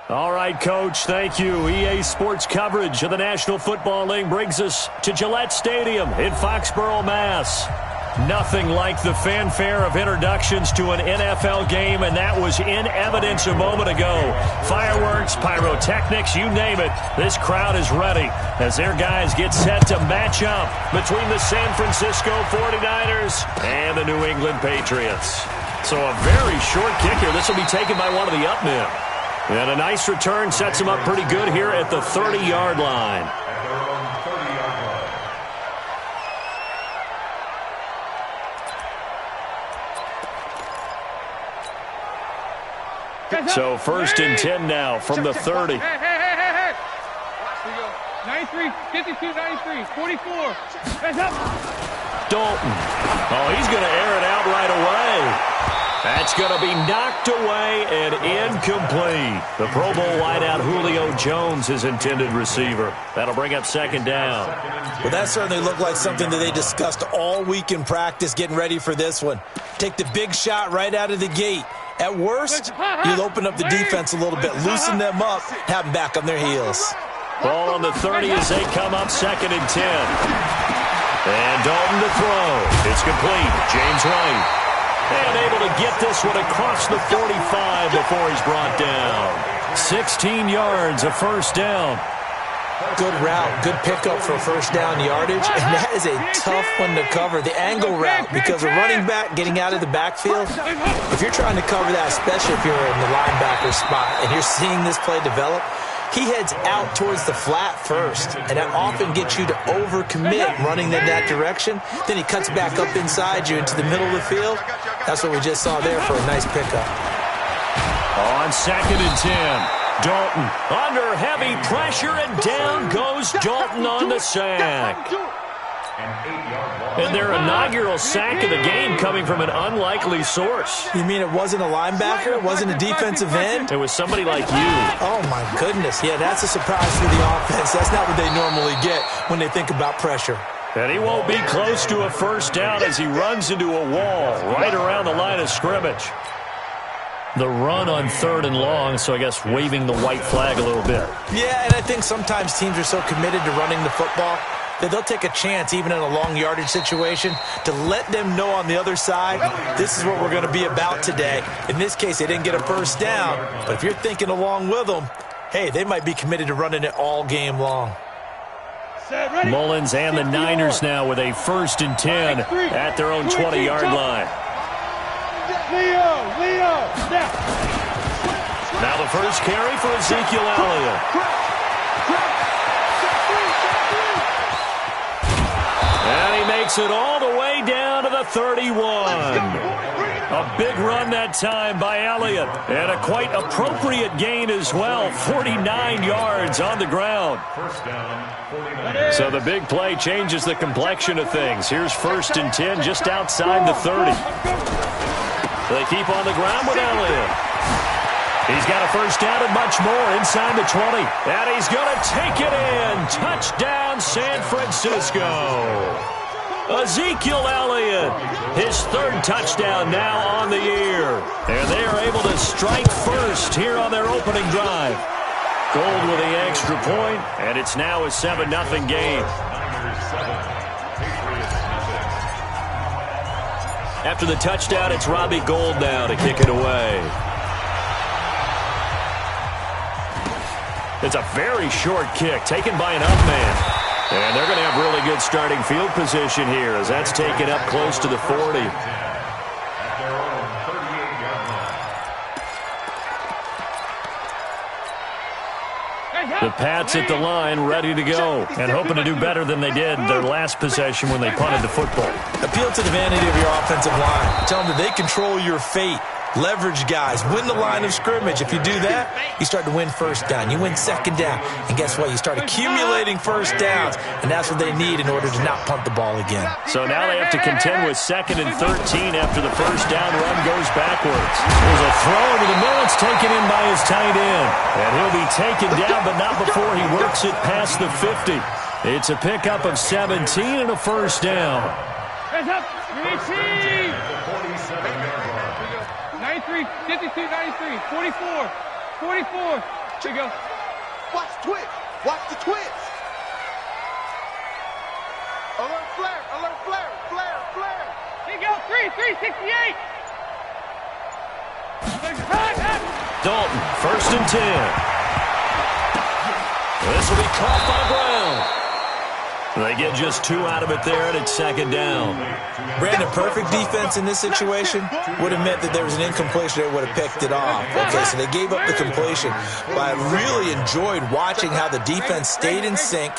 All right, Coach, thank you. EA Sports coverage of the National Football League brings us to Gillette Stadium in Foxborough, Mass. Nothing like the fanfare of introductions to an NFL game, and that was in evidence a moment ago. Fireworks, pyrotechnics, you name it. This crowd is ready as their guys get set to match up between the San Francisco 49ers and the New England Patriots. So a very short kick here. This will be taken by one of the up men. And a nice return sets him up pretty good here at the 30-yard line. So 1st and 10 now from the 30. Hey. Here we go. 93, 52, 93, 44. Hands up. Dalton. Oh, he's going to air it out right away. That's going to be knocked away and incomplete. The Pro Bowl wideout Julio Jones, his intended receiver. That'll bring up 2nd down. Well, that certainly looked like something that they discussed all week in practice getting ready for this one. Take the big shot right out of the gate. At worst, you'll open up the defense a little bit, loosen them up, have them back on their heels. Ball on the 30 as they come up 2nd and 10. And Dalton to throw. It's complete. James White. And able to get this one across the 45 before he's brought down. 16 yards, a 1st down. Good route, good pickup for first down yardage, and that is a tough one to cover, the angle route, because a running back getting out of the backfield, if you're trying to cover that, especially if you're in the linebacker spot and you're seeing this play develop, he heads out towards the flat first, and that often gets you to overcommit running in that direction. Then he cuts back up inside you into the middle of the field. That's what we just saw there for a nice pickup. On 2nd and 10. Dalton under heavy pressure, and down goes Dalton on the sack. And their inaugural sack of the game coming from an unlikely source. You mean it wasn't a linebacker? It wasn't a defensive end? It was somebody like you. Oh, my goodness. Yeah, that's a surprise for the offense. That's not what they normally get when they think about pressure. And he won't be close to a 1st down as he runs into a wall right around the line of scrimmage. The run on 3rd and long, so I guess waving the white flag a little bit. Yeah, and I think sometimes teams are so committed to running the football that they'll take a chance, even in a long yardage situation, to let them know on the other side, this is what we're going to be about today. In this case, they didn't get a 1st down, but if you're thinking along with them, hey, they might be committed to running it all game long. Mullins and the Niners now with a 1st and 10 at their own 20-yard line. Leo, snap. Now the first carry for Ezekiel Elliott. And he makes it all the way down to the 31. A big run that time by Elliott. And a quite appropriate gain as well. 49 yards on the ground. So the big play changes the complexion of things. Here's 1st and 10 just outside the 30. They keep on the ground with Elliott. He's got a 1st down and much more inside the 20. And he's going to take it in. Touchdown, San Francisco. Ezekiel Elliott, his 3rd touchdown now on the year. And they are able to strike first here on their opening drive. Gold with the extra point, and it's now a 7-0 game. After the touchdown, it's Robbie Gould now to kick it away. It's a very short kick taken by an up man. And they're going to have really good starting field position here as that's taken up close to the 40. The Pats at the line ready to go and hoping to do better than they did their last possession when they punted the football. Appeal to the vanity of your offensive line. Tell them that they control your fate. Leverage guys. Win the line of scrimmage. If you do that, you start to win 1st down. You win 2nd down. And guess what? You start accumulating 1st downs. And that's what they need in order to not punt the ball again. So now they have to contend with 2nd and 13 after the 1st down run goes backwards. There's a throw into the middle. It's taken in by his tight end. And he'll be taken down, but not before he works it past the 50. It's a pickup of 17 and a 1st down. Hands up. 93, 52, 93, 44, 44. Here you go. Watch the twitch. Watch the twitch. Alert flare. Alert flare. Flare. Flare. Here you go. 368. Dalton, 1st and 10. This will be caught by Brown. They get just 2 out of it there, and it's 2nd down. Brandon, perfect defense in this situation would have meant that there was an incompletion that would have picked it off. Okay, so they gave up the completion. But I really enjoyed watching how the defense stayed in sync,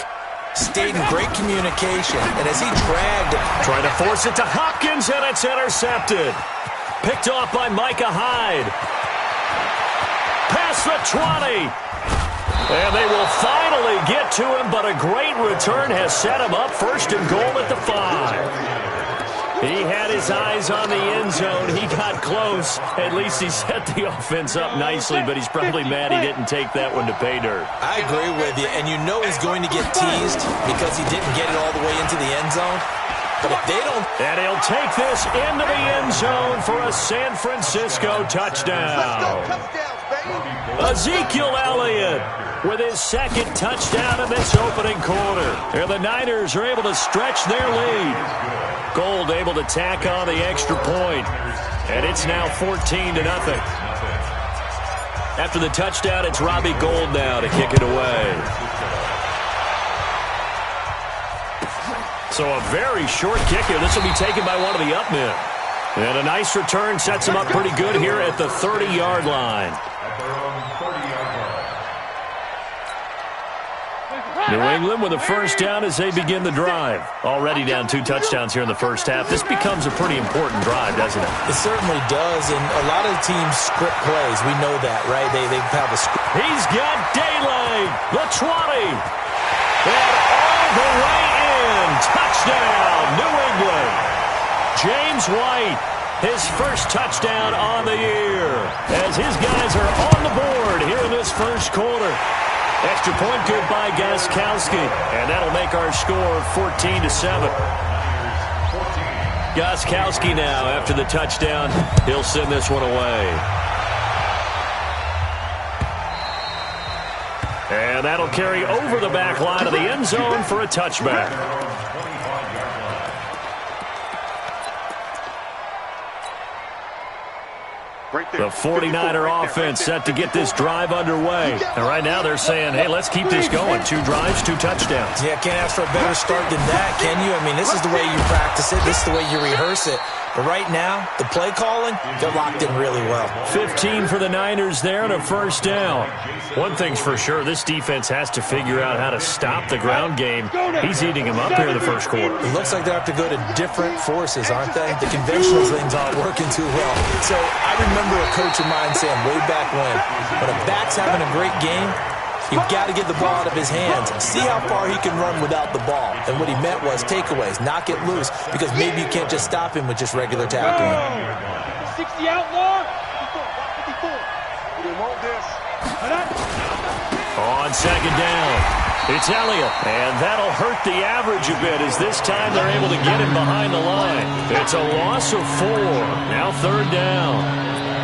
stayed in great communication, and as he dragged, trying to force it to Hopkins, and it's intercepted. Picked off by Micah Hyde. Past the 20. And they will finally get to him, but a great return has set him up 1st and goal at the 5. He had his eyes on the end zone. He got close. At least he set the offense up nicely, but he's probably mad he didn't take that one to pay dirt. I agree with you, and you know he's going to get teased because he didn't get it all the way into the end zone. But if they don't... And he'll take this into the end zone for a San Francisco touchdown. Let's go. Touchdowns, baby. Ezekiel Elliott with his 2nd touchdown in this opening quarter. And the Niners are able to stretch their lead. Gold able to tack on the extra point. And it's now 14-0. After the touchdown, it's Robbie Gould now to kick it away. So a very short kick here. This will be taken by one of the up men. And a nice return sets him up pretty good here at the 30-yard line. New England with a 1st down as they begin the drive. Already down 2 touchdowns here in the 1st half. This becomes a pretty important drive, doesn't it? It certainly does, and a lot of teams script plays. We know that, right? They have a script. He's got daylight. The 20. And all the way in. Touchdown, New England. James White, his 1st touchdown on the year. As his guys are on the board here in this 1st quarter. Extra point good by Gostkowski, and that'll make our score 14-7. Gostkowski now, after the touchdown, he'll send this one away. And that'll carry over the back line of the end zone for a touchback. The 49er offense set to get this drive underway. And right now they're saying, hey, let's keep this going. 2 drives, 2 touchdowns. Yeah, can't ask for a better start than that, can you? I mean, this is the way you practice it. This is the way you rehearse it. But right now, the play calling, they're locked in really well. 15 for the Niners there and a 1st down. One thing's for sure, this defense has to figure out how to stop the ground game. He's eating him up here in the 1st quarter. It looks like they have to go to different forces, aren't they? The conventional things aren't working too well. So I remember a coach of mine saying way back when a back's having a great game, you've got to get the ball out of his hands. See how far he can run without the ball. And what he meant was takeaways, knock it loose, because maybe you can't just stop him with just regular tackling. 60 outlaw. 54. We want this. On 2nd down, it's Elliott. And that'll hurt the average a bit as this time they're able to get him behind the line. It's a loss of 4. Now 3rd down.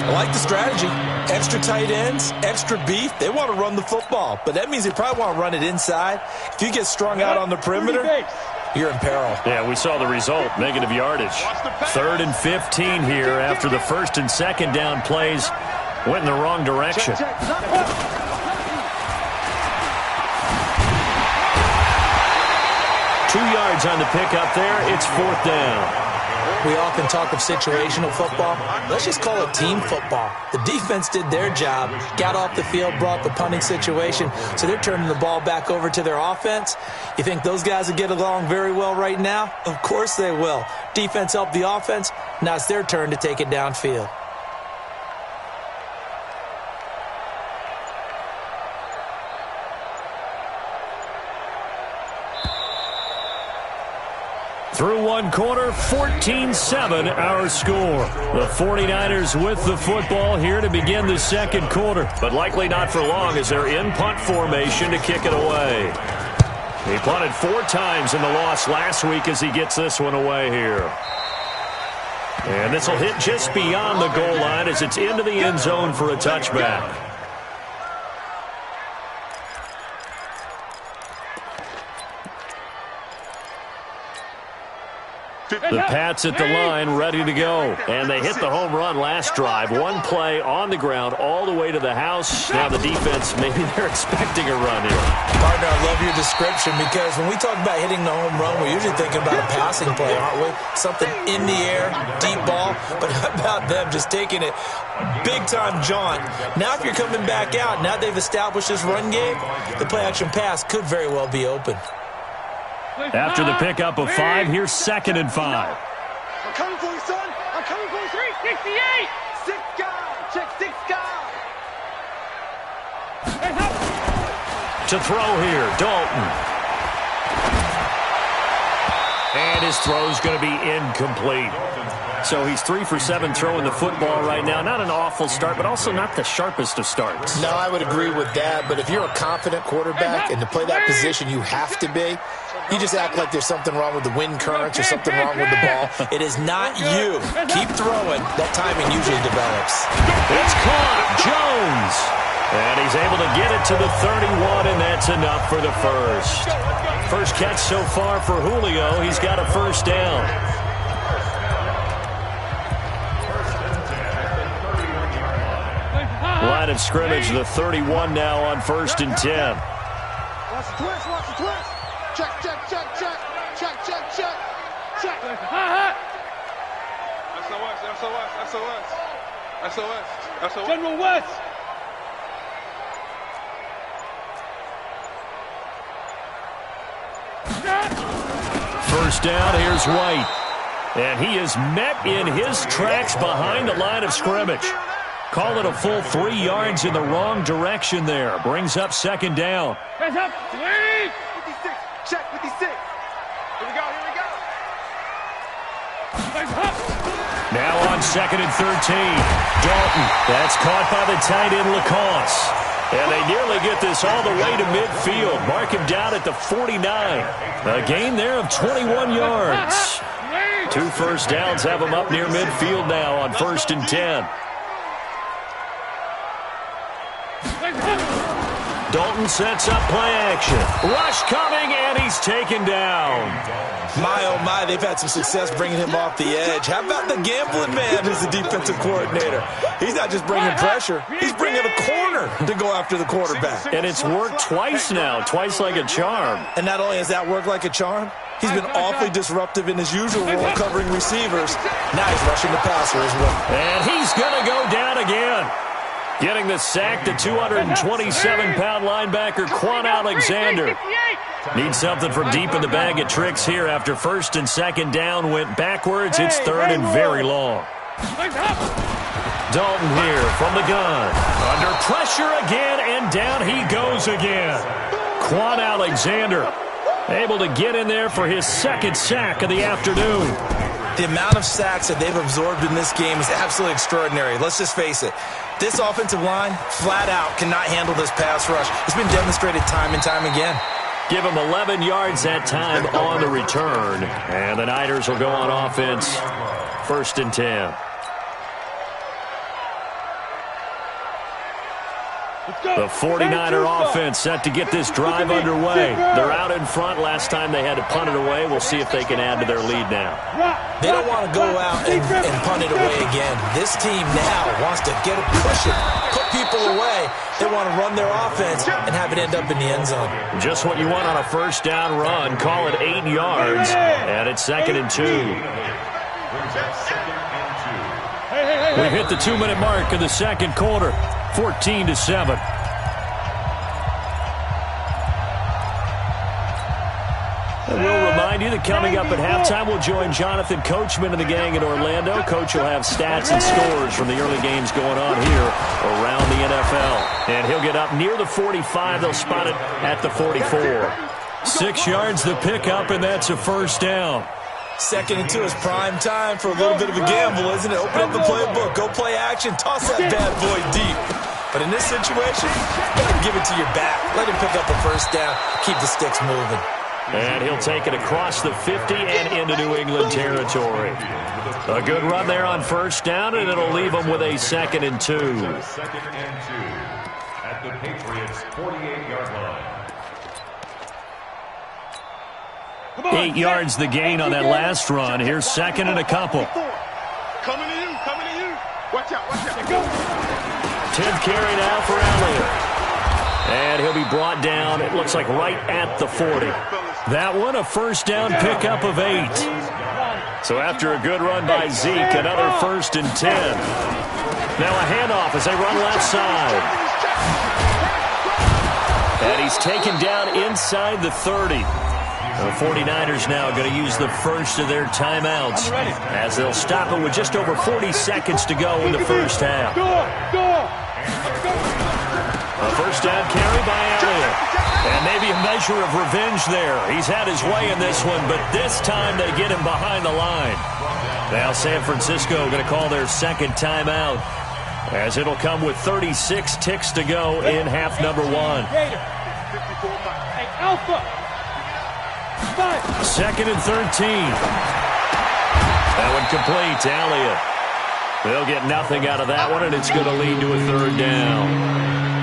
I like the strategy. Extra tight ends, extra beef. They want to run the football, but that means they probably want to run it inside. If you get strung out on the perimeter, you're in peril. Yeah, we saw the result, negative yardage. 3rd and 15 here after the 1st and 2nd down plays went in the wrong direction. 2 yards on the pickup there. It's 4th down. We often talk of situational football. Let's just call it team football. The defense did their job, got off the field, brought the punting situation, so they're turning the ball back over to their offense. You think those guys will get along very well right now? Of course they will. Defense helped the offense. Now it's their turn to take it downfield. Through 1 quarter, 14-7 our score. The 49ers with the football here to begin the 2nd quarter, but likely not for long as they're in punt formation to kick it away. He punted 4 times in the loss last week as he gets this one away here. And this will hit just beyond the goal line as it's into the end zone for a touchback. The Pats at the line, ready to go. And they hit the home run last drive. One play on the ground all the way to the house. Now the defense, maybe they're expecting a run here. Partner, I love your description because when we talk about hitting the home run, we're usually thinking about a passing play, aren't we? Something in the air, deep ball. But how about them just taking it big-time jaunt? Now if you're coming back out, now they've established this run game, the play-action pass could very well be open. After the pickup of 5, here's 2nd and 5. I'm coming for you, son. I'm coming for you. 368. 6 guys. Check 6 guys. To throw here, Dalton. And his throw's going to be incomplete. So he's 3 for 7 throwing the football right now. Not an awful start, but also not the sharpest of starts. No, I would agree with that. But if you're a confident quarterback and to play that position, you have to be. You just act like there's something wrong with the wind currents or something wrong with the ball. It is not you. Keep throwing. That timing usually develops. It's caught. Jones. And he's able to get it to the 31, and that's enough for the first. First catch so far for Julio. He's got a first down. Line of scrimmage, the 31 now on 1st and 10. Watch the twist. Watch the twist. Check, check, check, check. Check, check, check. Check. SOS, SOS, SOS. SOS, SOS. General West. First down, here's White. And he is met in his tracks behind the line of scrimmage. Call it a full 3 yards in the wrong direction there. Brings up 2nd down. Hands up. 3. 56. Check 56. Here we go. Here we go. Hands up. Now on 2nd and 13. Dalton. That's caught by the tight end Lacoste. And they nearly get this all the way to midfield. Mark him down at the 49. A gain there of 21 yards. 2 first downs have him up near midfield now on 1st and 10. Dalton sets up play action. Rush coming, and he's taken down. My, oh my, they've had some success bringing him off the edge. How about the gambling man as the defensive coordinator? He's not just bringing pressure. He's bringing a corner to go after the quarterback. And it's worked twice now, twice like a charm. And not only has that worked like a charm, he's been awfully disruptive in his usual role covering receivers. Now he's rushing the passer as well. And he's going to go down again. Getting the sack, the 227-pound linebacker, Quan Alexander. Needs something from deep in the bag of tricks here after 1st and 2nd down went backwards. It's 3rd and very long. Dalton here from the gun. Under pressure again, and down he goes again. Quan Alexander able to get in there for his 2nd sack of the afternoon. The amount of sacks that they've absorbed in this game is absolutely extraordinary. Let's just face it. This offensive line, flat out, cannot handle this pass rush. It's been demonstrated time and time again. Give him 11 yards that time on the return. And the Niners will go on offense. 1st and 10. The 49er offense set to get this drive underway. They're out in front. Last time they had to punt it away. We'll see if they can add to their lead now. They don't want to go out and punt it away again. This team now wants to get it, push it, put people away. They want to run their offense and have it end up in the end zone. Just what you want on a 1st down run. Call it 8 yards, and it's 2nd and 2. We hit the 2-minute mark in the 2nd quarter. 14-7. And we'll remind you that coming up at halftime, we'll join Jonathan Coachman and the gang in Orlando. Coach will have stats and scores from the early games going on here around the NFL. And he'll get up near the 45. They'll spot it at the 44. 6 yards the pickup, and that's a 1st down. 2nd and 2 is prime time for a little bit of a gamble, isn't it? Open up the playbook, go play action, toss that bad boy deep. But in this situation, you got to give it to your back. Let him pick up a 1st down, keep the sticks moving. And he'll take it across the 50 and into New England territory. A good run there on 1st down, and it'll leave them with a 2nd and 2. 2nd and 2 at the Patriots' 48-yard line. 8 yards the gain on that last run. Here's second and a couple. Coming to you, coming to you. Watch out, watch out. Go. 10th carry now for Elliott. And he'll be brought down, it looks like right at the 40. That one, a first down pickup of 8. So after a good run by Zeke, another 1st and 10. Now a handoff as they run left side. And he's taken down inside the 30. The 49ers now going to use the first of their timeouts as they'll stop it with just over 40 seconds to go in the first half. A first down carry by Elliott. And maybe a measure of revenge there. He's had his way in this one, but this time they get him behind the line. Now San Francisco going to call their second timeout as it'll come with 36 ticks to go in half number 1. Second and 13. That one complete to Elliott. They'll get nothing out of that one, and it's going to lead to a 3rd down.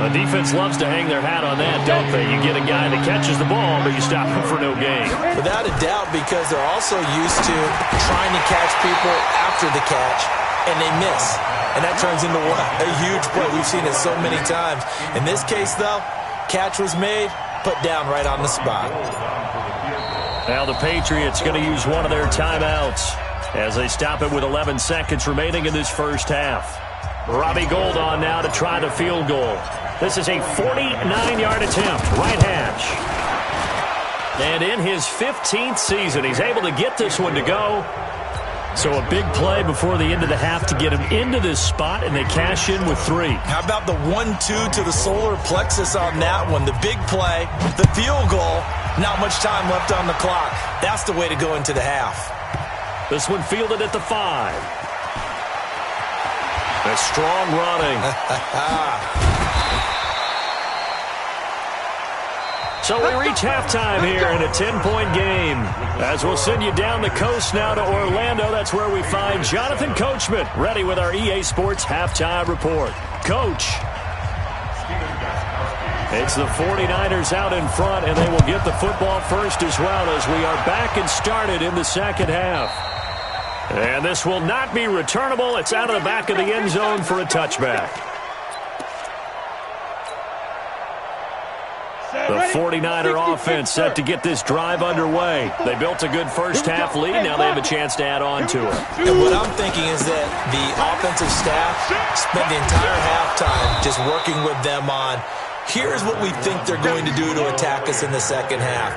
The defense loves to hang their hat on that, don't they? You get a guy that catches the ball, but you stop him for no gain. Without a doubt, because they're also used to trying to catch people after the catch, and they miss. And that turns into a huge play. We've seen it so many times. In this case, though, catch was made, put down right on the spot. Now the Patriots going to use one of their timeouts as they stop it with 11 seconds remaining in this first half. Robbie Gould on now to try the field goal. This is a 49-yard attempt, right hash. And in his 15th season, he's able to get this one to go. So a big play before the end of the half to get him into this spot, and they cash in with 3. How about the 1-2 to the solar plexus on that one? The big play, the field goal, not much time left on the clock. That's the way to go into the half. This one fielded at the 5. A strong running. So we reach halftime here in a 10-point game. As we'll send you down the coast now to Orlando, that's where we find Jonathan Coachman, ready with our EA Sports Halftime Report. Coach. It's the 49ers out in front, and they will get the football first as well as we are back and started in the second half. And this will not be returnable. It's out of the back of the end zone for a touchback. The 49er offense set to get this drive underway. They built a good first half lead. Now they have a chance to add on to it. And what I'm thinking is that the offensive staff spent the entire halftime just working with them on, here's what we think they're going to do to attack us in the second half.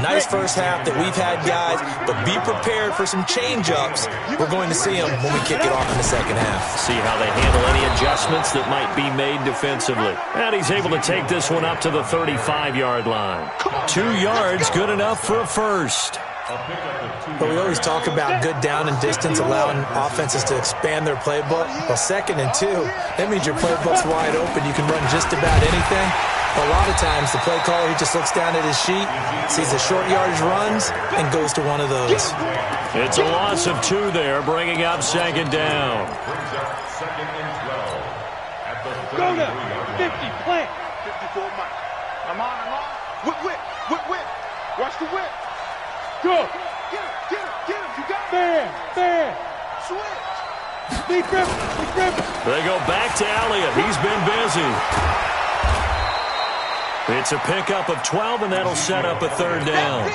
Nice first half that we've had, guys, but be prepared for some change-ups. We're going to see them when we kick it off in the second half. See how they handle any adjustments that might be made defensively. And he's able to take this one up to the 35-yard line. 2 yards, good enough for a first. But we always talk about good down and distance, allowing offenses to expand their playbook. Well, 2nd and 2, that means your playbook's wide open. You can run just about anything. But a lot of times, the play caller, he just looks down at his sheet, sees the short yardage runs, and goes to one of those. It's a loss of 2 there, bringing up 2nd down. Go to 50, plant. 54 Mike. I'm on. Whip. Watch the whip. Go. Get him. You got Bam. Switch. Big grip. They go back to Elliott. He's been busy. It's a pickup of 12, and that'll set up a 3rd down.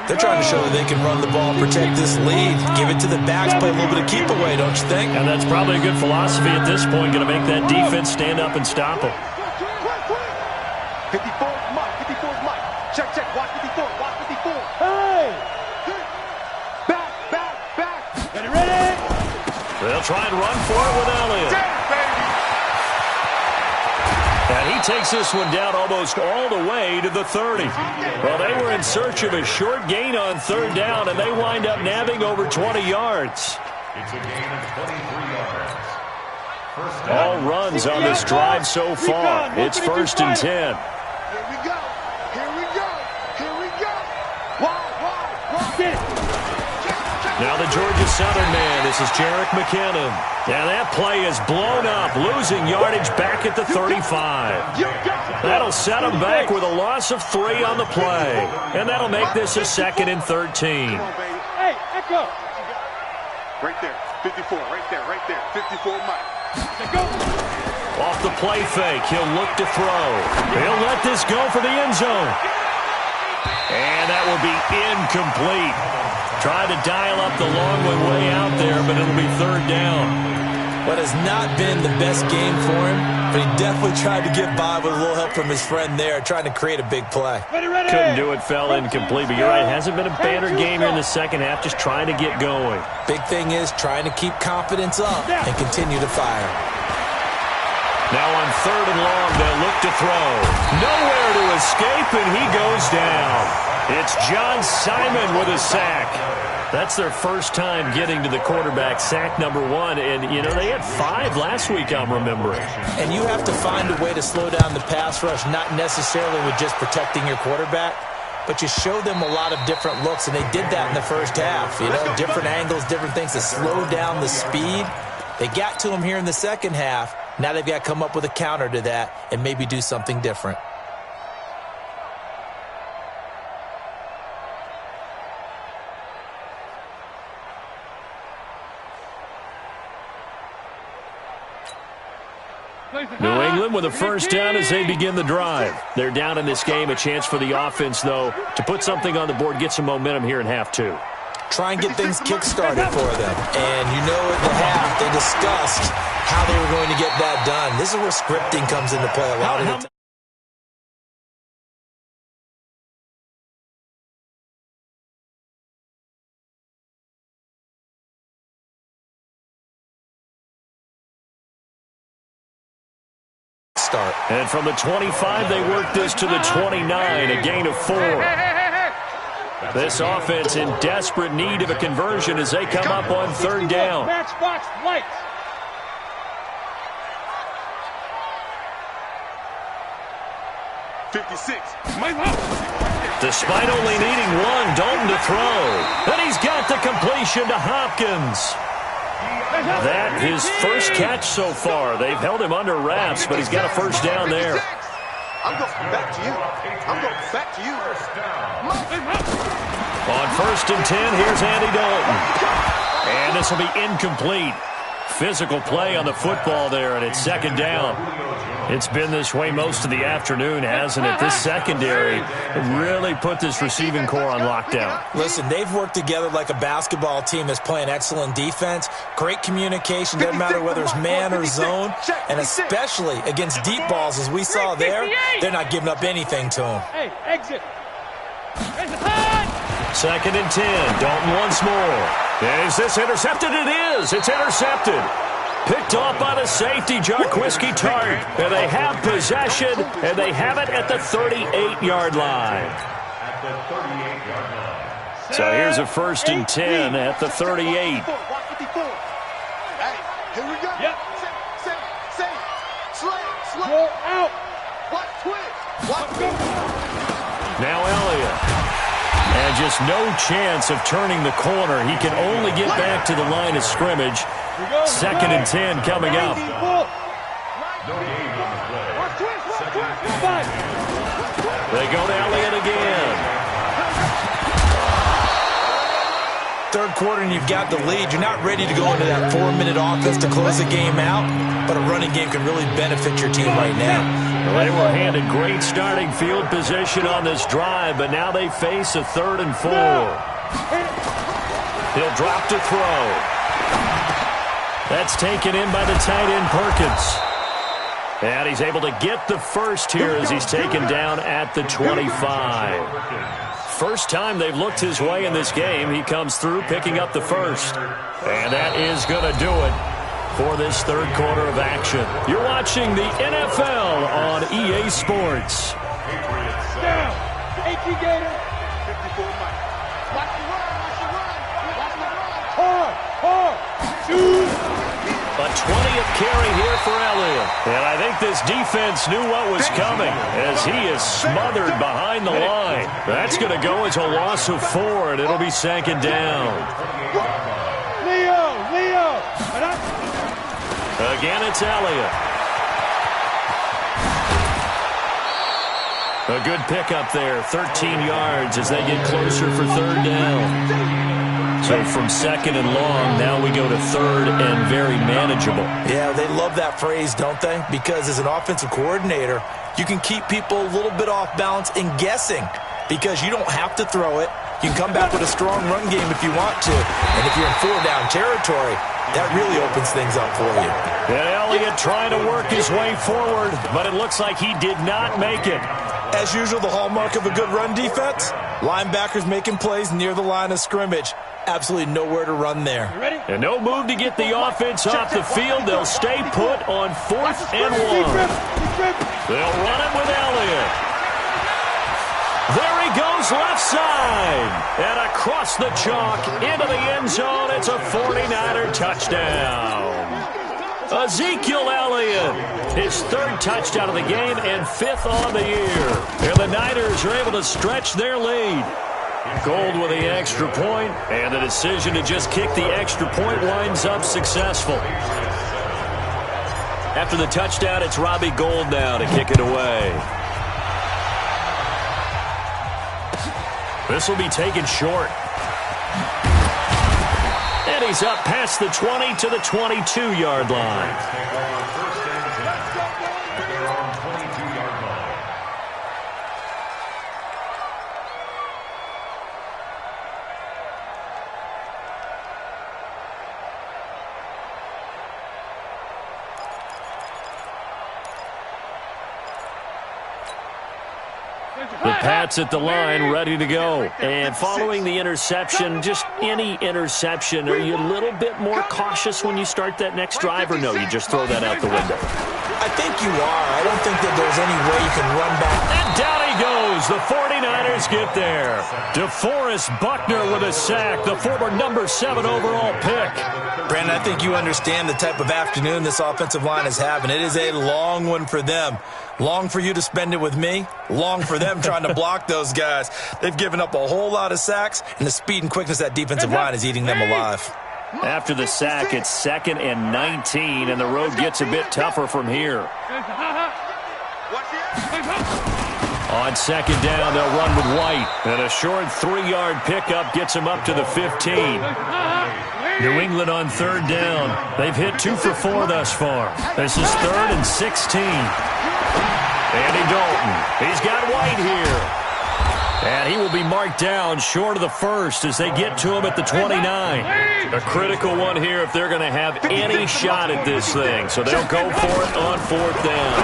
They're trying to show that they can run the ball, protect this lead, give it to the backs, play a little bit of keep away, don't you think? And that's probably a good philosophy at this point, going to make that defense stand up and stop them. 54 Mike. Check. Watch 54. Hey. Back. Ready? They'll try and run for it with Elliott. And he takes this one down almost all the way to the 30. Well, they were in search of a short gain on 3rd down, and they wind up nabbing over 20 yards. It's a gain of 23 yards. All runs on this drive so far. It's 1st and 10. Here we go. Wide. Get it. Now the Georgia Southern man, this is Jerick McKinnon. Yeah, that play is blown up, losing yardage back at the 35. That'll set him back with a loss of 3 on the play. And that'll make this a 2nd and 13. Hey, echo. Right there, 54, right there, 54 Mike. Go. Off the play fake, he'll look to throw. He'll let this go for the end zone. And that will be incomplete. Tried to dial up the long one way out there, but it'll be 3rd down. What has not been the best game for him, but he definitely tried to get by with a little help from his friend there, trying to create a big play. Ready. Couldn't do it, fell incomplete, but you're right, hasn't been a banner game here in the second half, just trying to get going. Big thing is trying to keep confidence up and continue to fire. Now on 3rd and long, they'll look to throw. Nowhere to escape, and he goes down. It's John Simon with a sack. That's their first time getting to the quarterback, sack number 1. And, you know, they had 5 last week, I'm remembering. And you have to find a way to slow down the pass rush, not necessarily with just protecting your quarterback, but you show them a lot of different looks, and they did that in the first half. You know, different angles, different things to slow down the speed. They got to him here in the second half. Now they've got to come up with a counter to that and maybe do something different. New England with a first down as they begin the drive. They're down in this game. A chance for the offense, though, to put something on the board, get some momentum here in half 2. Try and get things kick-started for them. And you know at the half they discussed how they were going to get that done. This is where scripting comes into play a lot of the time. And from the 25, they work this to the 29, a gain of 4. This offense in desperate need of a conversion as they come up on 3rd down. Matchbox lights. Despite only needing 1, Dalton to throw. And he's got the completion to Hopkins. That his first catch so far. They've held him under wraps, but he's got a first down there. I'm going back to you. I'm going back to you. On 1st and 10, here's Andy Dalton. And this will be incomplete. Physical play on the football there, and it's 2nd down. It's been this way most of the afternoon, hasn't it? This secondary really put this receiving core on lockdown. Listen, they've worked together like a basketball team that's playing excellent defense, great communication, doesn't matter whether it's man or zone, and especially against deep balls as we saw there, they're not giving up anything to them. Hey, exit. 2nd and 10. Dalton once more. Is this intercepted? It is. It's intercepted. Picked off by the safety, Jarquiski Tart. And they have possession, and they have it at the 38-yard line. So here's a 1st and 10 at the 38. Hey, here we go. Yep. Slay. Roll out. Watch twist. Watch go. Now Elliott. And just no chance of turning the corner. He can only get back to the line of scrimmage. 2nd and 10 coming up. They go to Elliott again. 3rd quarter and you've got the lead. You're not ready to go into that 4-minute offense to close the game out, but a running game can really benefit your team right now. Well, they were handed great starting field position on this drive, but now they face a 3rd and 4. He'll drop to throw. That's taken in by the tight end Perkins. And he's able to get the first here as he's taken down at the 25. First time they've looked his way in this game. He comes through picking up the first. And that is going to do it for this 3rd quarter of action. You're watching the NFL on EA Sports. Down. 18 Gator. 54 Mike. Watch the run. Hard. Shoot. But 20th carry here for Elliott. And I think this defense knew what was coming as he is smothered behind the line. That's going to go as a loss of 4, and it'll be second down. Leo. Again, it's Elliott. A good pickup there, 13 yards as they get closer for third down. So from second and long, now we go to third and very manageable. Yeah, they love that phrase, don't they? Because as an offensive coordinator, you can keep people a little bit off balance and guessing because you don't have to throw it. You can come back with a strong run game if you want to. And if you're in 4-down territory, that really opens things up for you. And Elliott trying to work his way forward, but it looks like he did not make it. As usual, the hallmark of a good run defense, linebackers making plays near the line of scrimmage. Absolutely nowhere to run there. And no move to get the offense off the field. They'll stay put on 4th and 1. They'll run it with Elliott. There he goes left side. And across the chalk into the end zone. It's a 49er touchdown. Ezekiel Elliott, his 3rd touchdown of the game and 5th on the year. And the Niners are able to stretch their lead. Gold with the extra point, and the decision to just kick the extra point winds up successful. After the touchdown, it's Robbie Gould now to kick it away. This will be taken short. And he's up past the 20 to the 22-yard line. The Pats at the line, ready to go. And following the interception, just any interception, are you a little bit more cautious when you start that next drive, or no, you just throw that out the window? I think you are. I don't think that there's any way you can run back. And down he goes. The 49ers get there. DeForest Buckner with a sack, the former number 7 overall pick. Brandon, I think you understand the type of afternoon this offensive line is having. It is a long one for them. Long for you to spend it with me. Long for them trying to block those guys. They've given up a whole lot of sacks, and the speed and quickness of that defensive line is eating them alive. After the sack, it's 2nd and 19, and the road gets a bit tougher from here. On second down, they'll run with White. And a short 3-yard pickup gets him up to the 15. New England on third down. They've hit 2 for 4 thus far. This is 3rd and 16. Andy Dalton. He's got White here. And he will be marked down short of the first as they get to him at the 29. A critical one here if they're going to have any shot at this thing. So they'll go for it on 4th down.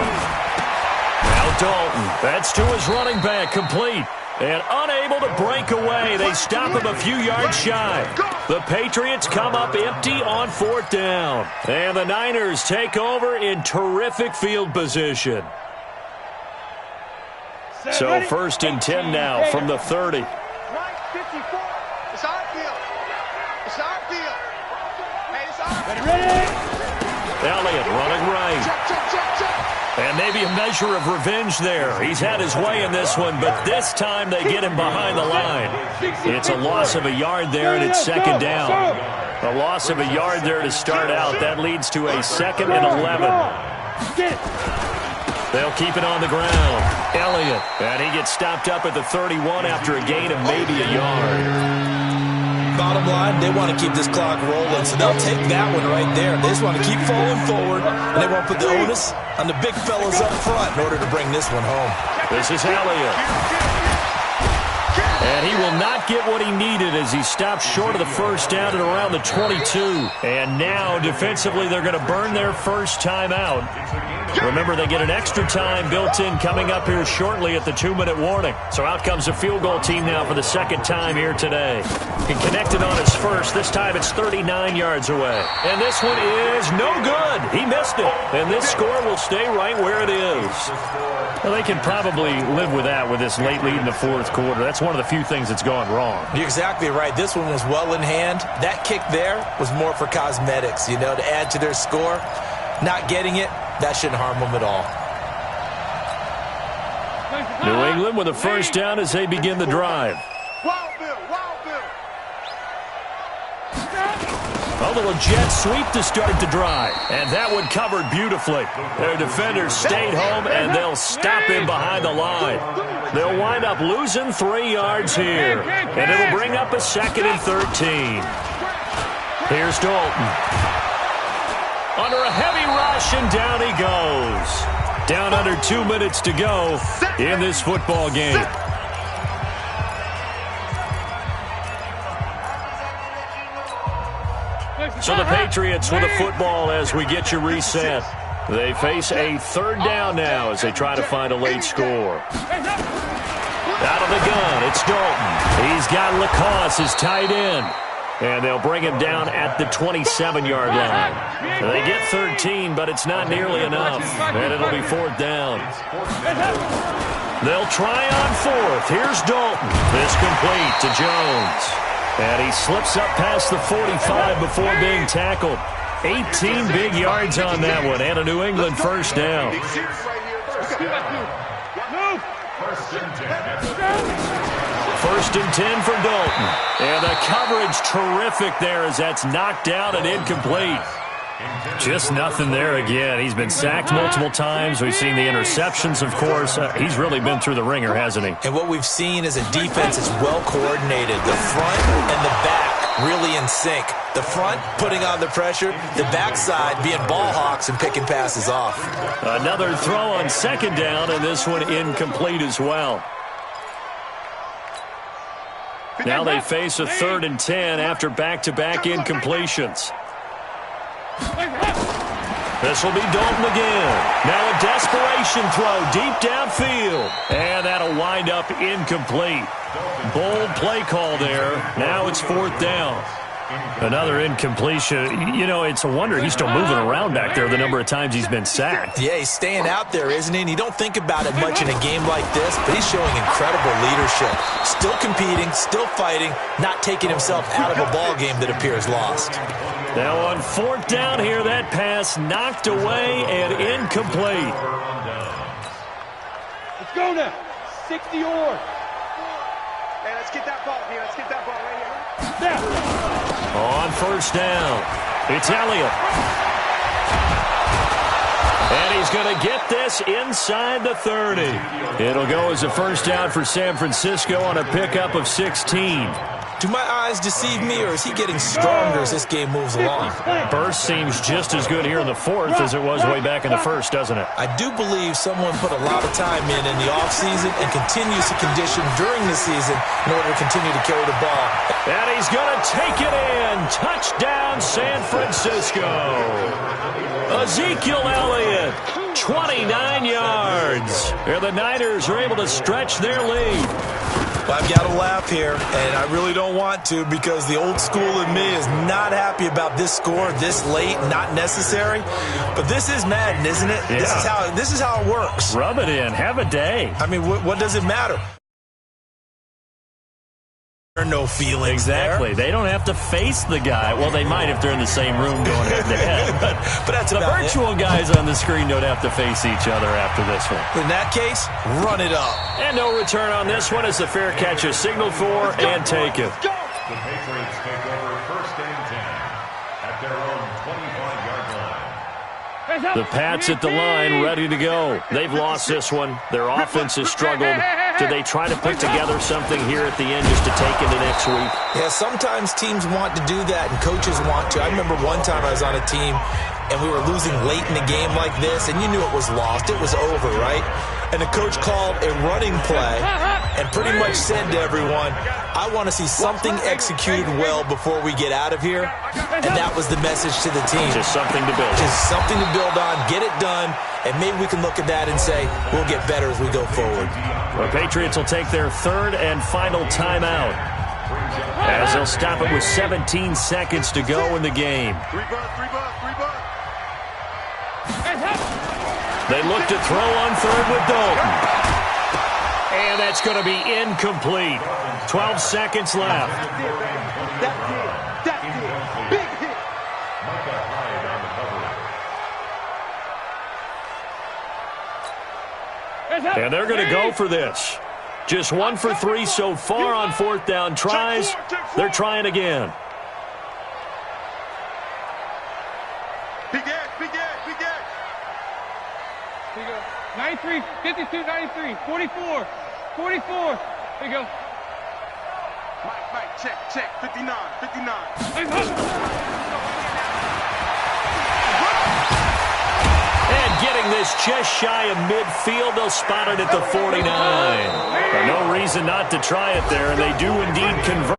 Now Dalton. That's to his running back, complete. And unable to break away. They stop him a few yards shy. The Patriots come up empty on 4th down. And the Niners take over in terrific field position. So 1st and 10 now from the 30. It's our deal. It's our deal. Hey, it's our deal. Elliott running right. And maybe a measure of revenge there. He's had his way in this one, but this time they get him behind the line. It's a loss of a yard there, and it's 2nd down. A loss of a yard there to start out. That leads to a 2nd and 11. They'll keep it on the ground. Elliott. And he gets stopped up at the 31 after a gain of maybe a yard. Bottom line, they want to keep this clock rolling, so they'll take that one right there. They just want to keep falling forward, and they want to put the onus on the big fellas up front in order to bring this one home. This is Elliott. And he will not get what he needed as he stopped short of the first down at around the 22. And now, defensively, they're going to burn their first time out. Remember, they get an extra time built in coming up here shortly at the 2-minute warning. So out comes a field goal team now for the second time here today. He connected on his first. This time it's 39 yards away. And this one is no good. He missed it. And this score will stay right where it is. Well, they can probably live with that with this late lead in the fourth quarter. That's one of the few things that's gone wrong. You're exactly right. This one was well in hand. That kick there was more for cosmetics, to add to their score. Not getting it, that shouldn't harm them at all. New England with a first down as they begin the drive. Wild Bill. A little jet sweep to start the drive. And that one covered beautifully. Their defenders stayed home, and they'll stop him behind the line. They'll wind up losing 3 yards here. And it'll bring up a 2nd and 13. Here's Dalton. Under a heavy rush, and down he goes. Down under 2 minutes to go in this football game. So the Patriots with a football as we get you reset. They face a 3rd down now as they try to find a late score. Out of the gun, it's Dalton. He's got Lacoste, his tight end. And they'll bring him down at the 27-yard line. They get 13, but it's not nearly enough. And it'll be 4th down. They'll try on 4th. Here's Dalton. This complete to Jones. And he slips up past the 45 before being tackled. 18 big yards on that one, and a New England first down. First and 10 for Dalton. And the coverage terrific there as that's knocked down and incomplete. Just nothing there again. He's been sacked multiple times. We've seen the interceptions, of course. He's really been through the ringer, hasn't he? And what we've seen is a defense that's well coordinated. The front and the back really in sync. The front putting on the pressure, the backside being ball hawks and picking passes off. Another throw on 2nd down, and this one incomplete as well. Now they face a 3rd and 10 after back-to-back incompletions. This will be Dalton again. Now a desperation throw deep downfield. And that'll wind up incomplete. Bold play call there. Now it's 4th down. Another incompletion. It's a wonder he's still moving around back there the number of times he's been sacked. Yeah, he's staying out there, isn't he? And you don't think about it much in a game like this, but he's showing incredible leadership. Still competing, still fighting, not taking himself out of a ball game that appears lost. Now on 4th down here, that pass knocked away and incomplete. Let's go now. 60 yards. Hey, let's get that ball here. Let's get that ball right here. On 1st down, it's Elliott. And he's going to get this inside the 30. It'll go as a first down for San Francisco on a pickup of 16. Do my eyes deceive me, or is he getting stronger as this game moves along? Burst seems just as good here in the 4th as it was way back in the 1st, doesn't it? I do believe someone put a lot of time in the offseason and continues to condition during the season in order to continue to carry the ball. And he's going to take it in. Touchdown, San Francisco. Ezekiel Elliott, 29 yards. And the Niners are able to stretch their lead. Well, I've got to laugh here, and I really don't want to because the old school in me is not happy about this score this late, not necessary. But this is Madden, isn't it? Yeah. This is how it works. Rub it in. Have a day. I mean, what does it matter? No feelings. Exactly. They don't have to face the guy. Well, they might if they're in the same room going head-to-head. But that's the virtual guys on the screen don't have to face each other after this one. In that case, run it up. And no return on this one as the fair catch is signaled for and taken. The Patriots take over 1st and 10 at their own 25-yard line. The Pats at the line, ready to go. They've lost this one. Their offense has struggled. Do they try to put together something here at the end just to take into next week? Yeah, sometimes teams want to do that and coaches want to. I remember one time I was on a team and we were losing late in a game like this, and you knew it was lost. It was over, right? And the coach called a running play and pretty much said to everyone, I want to see something executed well before we get out of here, and that was the message to the team. Just something to build. Just something to build on, get it done, and maybe we can look at that and say we'll get better as we go forward. The Patriots will take their third and final timeout, as they'll stop it with 17 seconds to go in the game. They look to throw on third with Dalton. And that's going to be incomplete. 12 seconds left. That's it. Big hit. And they're going to go for this. Just 1 for 3 so far on fourth down tries. They're trying again. Big edge, big edge, big edge. Here you go. 93, 52, 93, 44, 44. Here you go. Mike, check, 59, 59. And getting this just shy of midfield, they'll spot it at the 49. No reason not to try it there, and they do indeed convert.